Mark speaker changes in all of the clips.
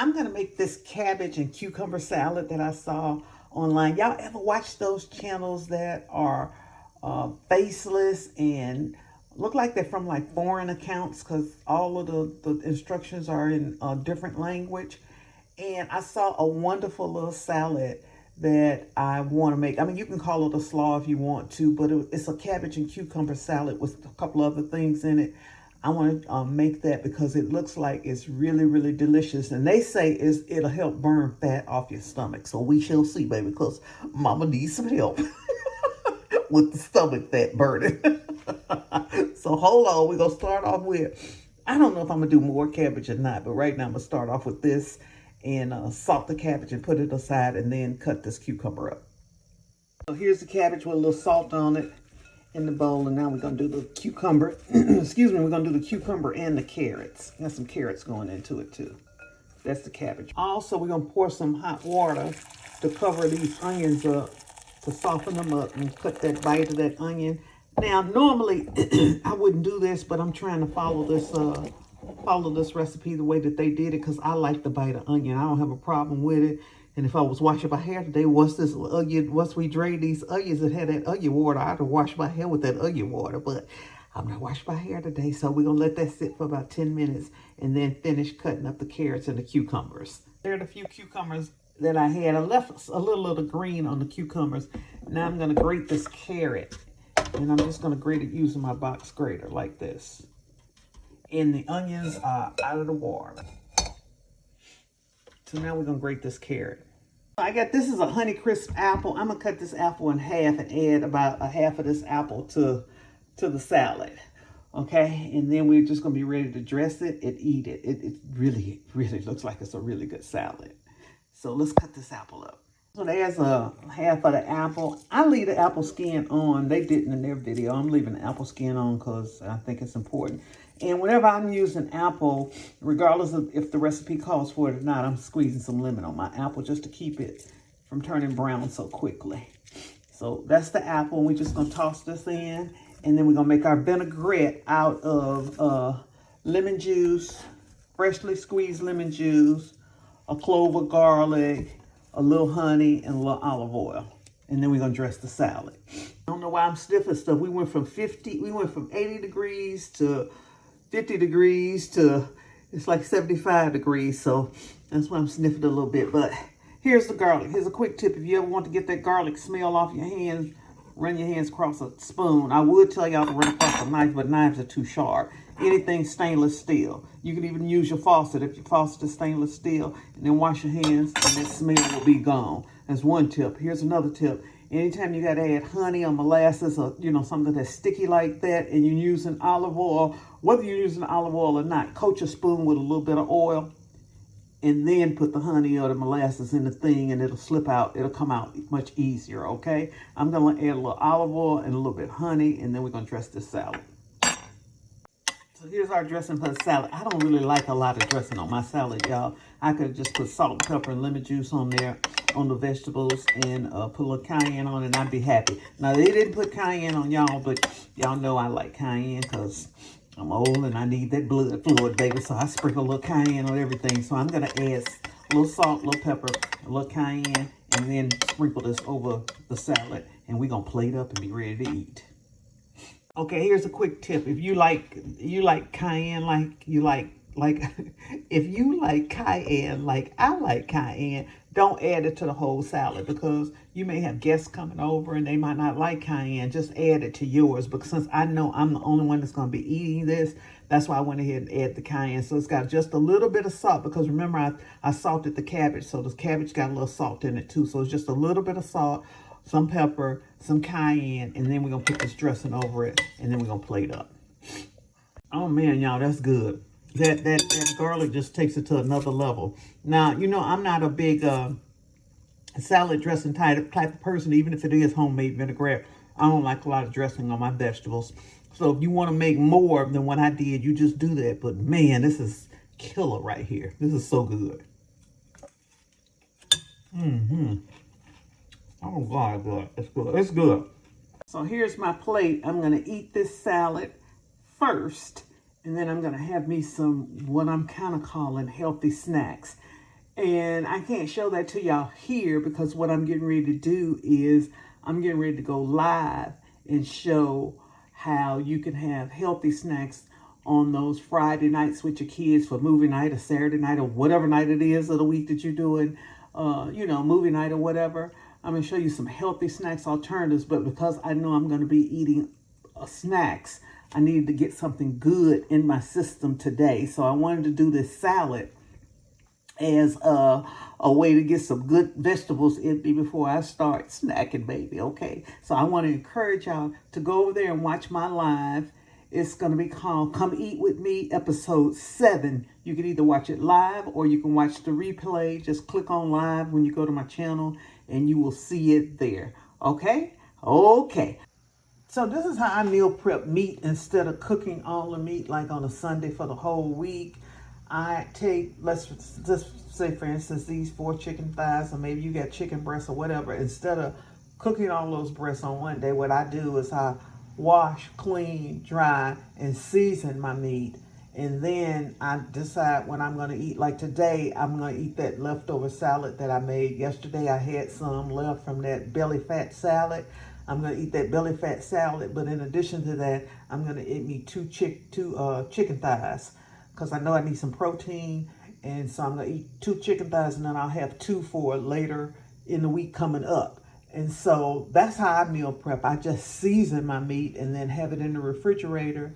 Speaker 1: I'm gonna make this cabbage and cucumber salad that I saw online. Y'all ever watch those channels that are faceless and look like they're from like foreign accounts because all of the instructions are in a different language? And I saw a wonderful little salad that I want to make. I mean, you can call it a slaw if you want to, but it's a cabbage and cucumber salad with a couple other things in it. I want to make that because it looks like it's really, really delicious. And they say it'll help burn fat off your stomach. So we shall see, baby, because mama needs some help with the stomach fat burning. So hold on. We're going to start off with, I don't know if I'm going to do more cabbage or not, but right now I'm going to start off with this and salt the cabbage and put it aside and then cut this cucumber up. So here's the cabbage with a little salt on it in the bowl, and now we're going to do the cucumber. Excuse me, we're going to do the cucumber and the carrots. Got some carrots going into it too. That's the cabbage. Also, we're going to pour some hot water to cover these onions up, to soften them up and cut that bite of that onion. Now, normally I wouldn't do this, but I'm trying to follow this recipe the way that they did it because I like the bite of onion. I don't have a problem with it. And if I was washing my hair today, once we drained these onions that had that onion water, I'd have washed my hair with that onion water. But I'm not washing my hair today, so we're going to let that sit for about 10 minutes and then finish cutting up the carrots and the cucumbers. There are the few cucumbers that I had. I left a little of the green on the cucumbers. Now I'm going to grate this carrot. And I'm just going to grate it using my box grater like this. And the onions are out of the water. So now we're going to grate this carrot. This is a Honeycrisp apple. I'm going to cut this apple in half and add about a half of this apple to the salad. Okay, and then we're just going to be ready to dress it and eat it. It really, really looks like it's a really good salad. So let's cut this apple up. So there's a half of the apple. I leave the apple skin on. They didn't in their video. I'm leaving the apple skin on because I think it's important. And whenever I'm using apple, regardless of if the recipe calls for it or not, I'm squeezing some lemon on my apple just to keep it from turning brown so quickly. So that's the apple. We're just going to toss this in. And then we're going to make our vinaigrette out of lemon juice, freshly squeezed lemon juice, a clove of garlic, a little honey, and a little olive oil. And then we're going to dress the salad. I don't know why I'm stiff and stuff. We went from 80 degrees to 50 degrees to it's like 75 degrees. So that's why I'm sniffing a little bit. But here's the garlic. Here's a quick tip. If you ever want to get that garlic smell off your hands, run your hands across a spoon. I would tell y'all to run across a knife, but knives are too sharp. Anything stainless steel. You can even use your faucet if your faucet is stainless steel, and then wash your hands and that smell will be gone. That's one tip. Here's another tip. Anytime you got to add honey or molasses or, something that's sticky like that, and you're using olive oil, whether you're using olive oil or not, coat your spoon with a little bit of oil and then put the honey or the molasses in the thing and it'll slip out. It'll come out much easier, okay? I'm going to add a little olive oil and a little bit of honey, and then we're going to dress this salad. So here's our dressing for the salad. I don't really like a lot of dressing on my salad, y'all. I could just put salt, pepper, and lemon juice on there, on the vegetables, and put a little cayenne on it, and I'd be happy. Now, they didn't put cayenne on y'all, but y'all know I like cayenne because I'm old and I need that blood fluid, baby. So I sprinkle a little cayenne on everything. So I'm going to add a little salt, a little pepper, a little cayenne, and then sprinkle this over the salad. And we're going to plate up and be ready to eat. Okay, here's a quick tip. If you like cayenne if you like cayenne like I like cayenne, don't add it to the whole salad because you may have guests coming over and they might not like cayenne. Just add it to yours, because since I know I'm the only one that's going to be eating this, that's why I went ahead and add the cayenne. So it's got just a little bit of salt because remember I salted the cabbage, so the cabbage got a little salt in it too. So it's just a little bit of salt, some pepper, some cayenne, and then we're going to put this dressing over it, and then we're going to plate up. Oh man, y'all, that's good. That garlic just takes it to another level. Now, I'm not a big salad dressing type of person, even if it is homemade vinaigrette. I don't like a lot of dressing on my vegetables. So if you want to make more than what I did, you just do that. But man, this is killer right here. This is so good. Oh God, God, it's good. It's good. So here's my plate. I'm going to eat this salad first. And then I'm going to have me some, what I'm kind of calling healthy snacks. And I can't show that to y'all here because what I'm getting ready to do is I'm getting ready to go live and show how you can have healthy snacks on those Friday nights with your kids for movie night or Saturday night or whatever night it is of the week that you're doing, movie night or whatever. I'm going to show you some healthy snacks alternatives, but because I know I'm going to be eating snacks, I needed to get something good in my system today. So I wanted to do this salad as a way to get some good vegetables in me before I start snacking, baby. Okay, so I want to encourage y'all to go over there and watch my live. It's going to be called Come Eat With Me, episode 7. You can either watch it live or you can watch the replay. Just click on live when you go to my channel and you will see it there. Okay? Okay. So this is how I meal prep meat instead of cooking all the meat like on a Sunday for the whole week. I take, let's just say for instance, these 4 chicken thighs, or maybe you got chicken breasts or whatever. Instead of cooking all those breasts on one day, what I do is I wash, clean, dry, and season my meat. And then I decide when I'm going to eat. Like today, I'm going to eat that leftover salad that I made yesterday. I had some left from that belly fat salad. I'm going to eat that belly fat salad. But in addition to that, I'm going to eat me two chicken thighs because I know I need some protein. And so I'm going to eat 2 chicken thighs, and then I'll have 2 for later in the week coming up. And so that's how I meal prep. I just season my meat and then have it in the refrigerator.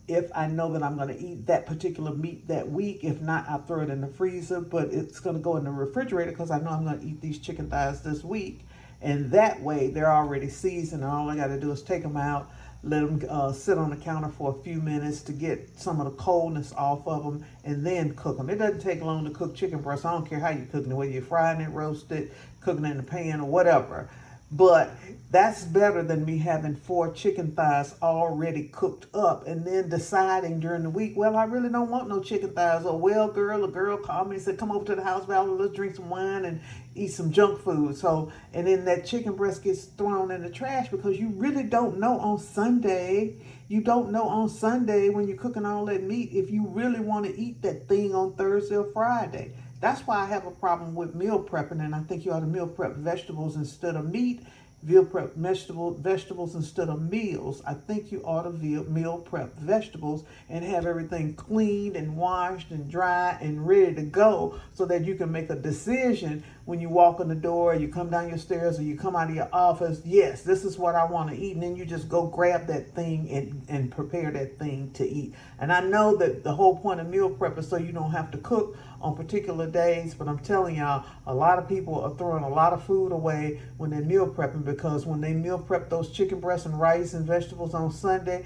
Speaker 1: If I know that I'm going to eat that particular meat that week, if not, I'll throw it in the freezer, but it's going to go in the refrigerator because I know I'm going to eat these chicken thighs this week. And that way they're already seasoned, and all I got to do is take them out, let them sit on the counter for a few minutes to get some of the coldness off of them, and then cook them. It doesn't take long to cook chicken breasts. I don't care how you're cooking it, whether you're frying it, roasted, cooking it in the pan, or whatever. But that's better than me having 4 chicken thighs already cooked up and then deciding during the week, well, I really don't want no chicken thighs. Or, well, a girl called me and said, come over to the house, Valerie, let's drink some wine and eat some junk food. So, and then that chicken breast gets thrown in the trash because you really don't know on Sunday. You don't know on Sunday when you're cooking all that meat if you really want to eat that thing on Thursday or Friday. That's why I have a problem with meal prepping, and I think you ought to meal prep vegetables instead of meat, meal prep vegetables instead of meals. I think you ought to meal prep vegetables and have everything cleaned and washed and dry and ready to go so that you can make a decision when you walk in the door, you come down your stairs, or you come out of your office. Yes, this is what I want to eat. And then you just go grab that thing and prepare that thing to eat. And I know that the whole point of meal prep is so you don't have to cook on particular days, but I'm telling y'all, a lot of people are throwing a lot of food away when they're meal prepping, because when they meal prep those chicken breasts and rice and vegetables on Sunday,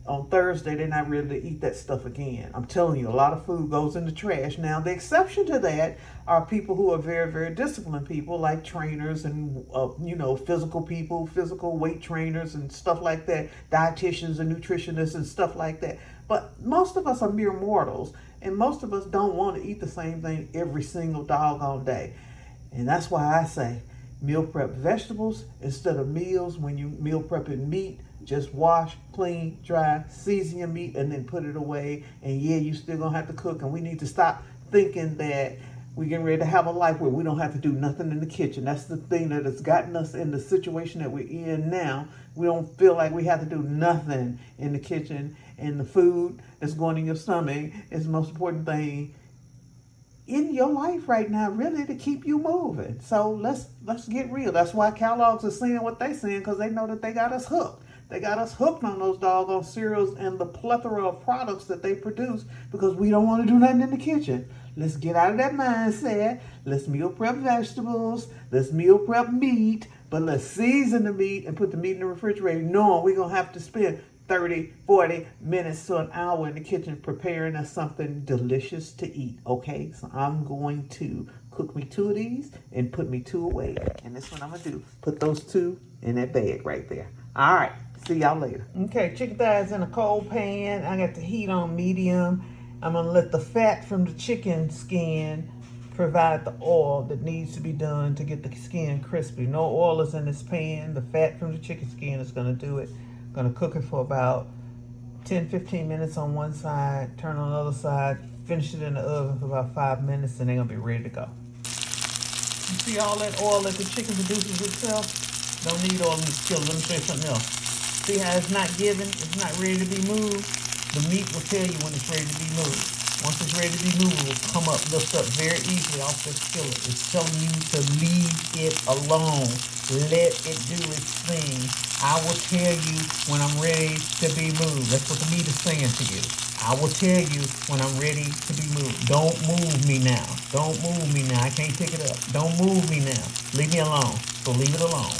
Speaker 1: on Thursday, they're not ready to eat that stuff again. I'm telling you, a lot of food goes in the trash. Now, the exception to that are people who are very, very disciplined people, like trainers and, physical people, physical weight trainers and stuff like that, dietitians and nutritionists and stuff like that. But most of us are mere mortals, and most of us don't want to eat the same thing every single doggone day. And that's why I say meal prep vegetables instead of meals. When you meal prepping meat, just wash, clean, dry, season your meat, and then put it away. And yeah, you still gonna have to cook. And we need to stop thinking that we're getting ready to have a life where we don't have to do nothing in the kitchen. That's the thing that has gotten us in the situation that we're in now. We don't feel like we have to do nothing in the kitchen. And the food that's going in your stomach is the most important thing in your life right now, really, to keep you moving. So let's get real. That's why Kellogg's is saying what they're saying, because they know that they got us hooked. They got us hooked on those doggone cereals and the plethora of products that they produce because we don't want to do nothing in the kitchen. Let's get out of that mindset. Let's meal prep vegetables. Let's meal prep meat. But let's season the meat and put the meat in the refrigerator, knowing we're going to have to spend 30, 40 minutes to an hour in the kitchen preparing us something delicious to eat. Okay, so I'm going to cook me 2 of these and put me 2 away. And that's what I'm going to do. Put those 2 in that bag right there. All right, see y'all later. Okay, chicken thighs in a cold pan. I got the heat on medium. I'm going to let the fat from the chicken skin provide the oil that needs to be done to get the skin crispy. No oil is in this pan. The fat from the chicken skin is going to do it. I'm going to cook it for about 10-15 minutes on one side, turn on the other side, finish it in the oven for about 5 minutes, and they're going to be ready to go. You see all that oil that the chicken produces itself? Don't need oil in the skillet. Let me show you something else. See how it's not given? It's not ready to be moved? The meat will tell you when it's ready to be moved. Once it's ready to be moved, it will come up, lift up very easily off the skillet. It's telling you to leave it alone. Let it do its thing. I will tell you when I'm ready to be moved. That's what the meat is saying to you. I will tell you when I'm ready to be moved. Don't move me now. Don't move me now. I can't pick it up. Don't move me now. Leave me alone. So leave it alone.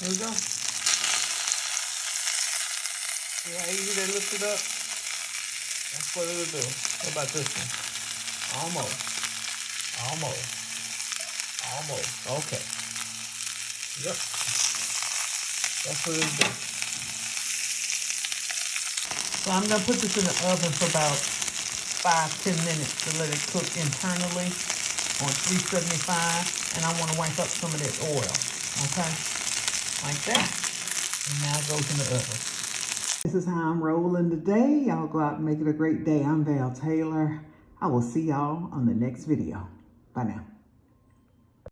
Speaker 1: Here we go. See how easy they lift it up? That's what it'll do. What about this one? Almost. Almost. Almost. Okay. Yep. That's what it'll do. So I'm going to put this in the oven for about 5-10 minutes to let it cook internally on 375. And I want to wipe up some of that oil. Okay? Like that. And now it goes in the oven. This is how I'm rolling today. Y'all go out and make it a great day. I'm Val Taylor. I will see y'all on the next video. Bye now.